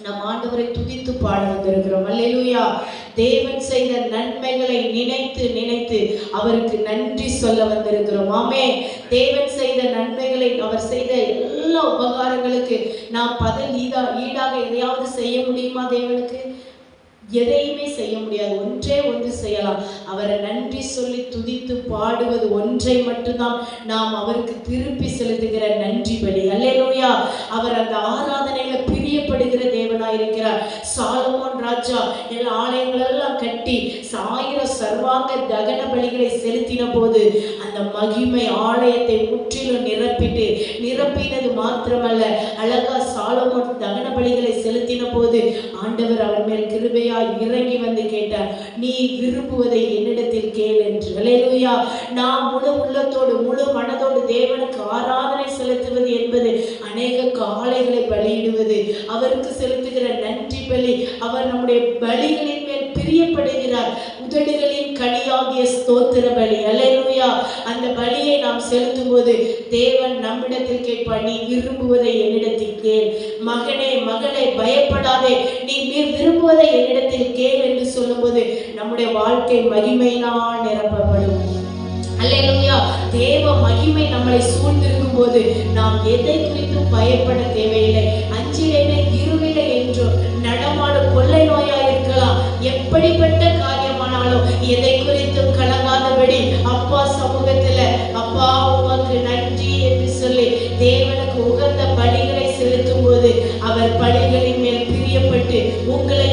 நம் ஆண்டவரை துதித்து பாட வந்திருக்கிறோம். அல்லேலூயா. தேவன் செய்த நன்மைகளை நினைத்து நினைத்து அவருக்கு நன்றி சொல்ல வந்திருக்கிறோம். ஆமென். தேவன் செய்த நன்மைகளை, அவர் செய்த எல்லா உபகாரங்களுக்கு நாம் பதில் ஈடாக எதையாவது செய்ய முடியுமா? தேவனுக்கு எதையுமே செய்ய முடியாது. ஒன்றே ஒன்று செய்யலாம், அவரை நன்றி சொல்லி துதித்து பாடுவது ஒன்றை மட்டும்தான் நாம் அவருக்கு திருப்பி செலுத்துகிற நன்றி பலி. அல்லேலூயா. அவர் அந்த ஆராதனையில பிரியப்படுகிற தேவனாயிருக்கிறார். சாலமோன் ராஜா எல்லா ஆலயங்களெல்லாம் கட்டி 1000 சர்வாங்க தகன பலிகளை செலுத்தின போது அந்த மகிமை ஆலயத்தை முற்றிலும் நிரப்பினது மாத்திரமல்ல, அழகா சாலமோன் தகன பலிகளை செலுத்தின போது ஆண்டவர் அவர் மேல் கிருபையா இறங்கி வந்து கேட்டார், நீ விரும்புவதை என்னிடத்தில் கேள் என்று. அல்லேலூயா. நாம் முழு உள்ளத்தோடு முழு மனதோடு தேவனுக்கு ஆராதனை செலுத்துவது என்பது அநேக காளைகளை பலியிடுவது, அவருக்கு செலுத்துகிற நன்றி பலி. அவர் நம்முடைய பலிகளின் மேல் பிரியப்படுகிறார். உதடுகளின் கனியாகிய ஸ்தோத்திர பலி. அல்லேலூயா. அந்த பலியை நாம் செலுத்தும் போது தேவன் நம்மிடத்தில் கேட்பார், நீ விரும்புவதை என்னிடத்தில் கேள். மகனே மகளே பயப்படாதே, நீ விரும்புவதை என்னிடத்தில் கேள் என்று சொல்லும்போது நம்முடைய வாழ்க்கை மகிமையினால் நிரப்பப்படும். அல்லேலூயா. தேவ மகிமை நம்மளை சூழ்ந்திருக்கும் போது நாம் எதை குறித்தும் பயப்பட தேவையில்லை. அஞ்சிலே இருவிலை என்றோ நடமாடும் கொள்ளை நோயா இருக்கலாம், எப்படிப்பட்ட காரியமானாலும் எதை குறித்தும் கலங்காதபடி அப்பா சமூகத்துல அப்பா உமக்கு நன்றி என்று சொல்லி தேவனுக்கு உகந்த பலிகளை செலுத்தும் போது அவர் பலிகளின் மேல் பிரியப்பட்டு உங்களை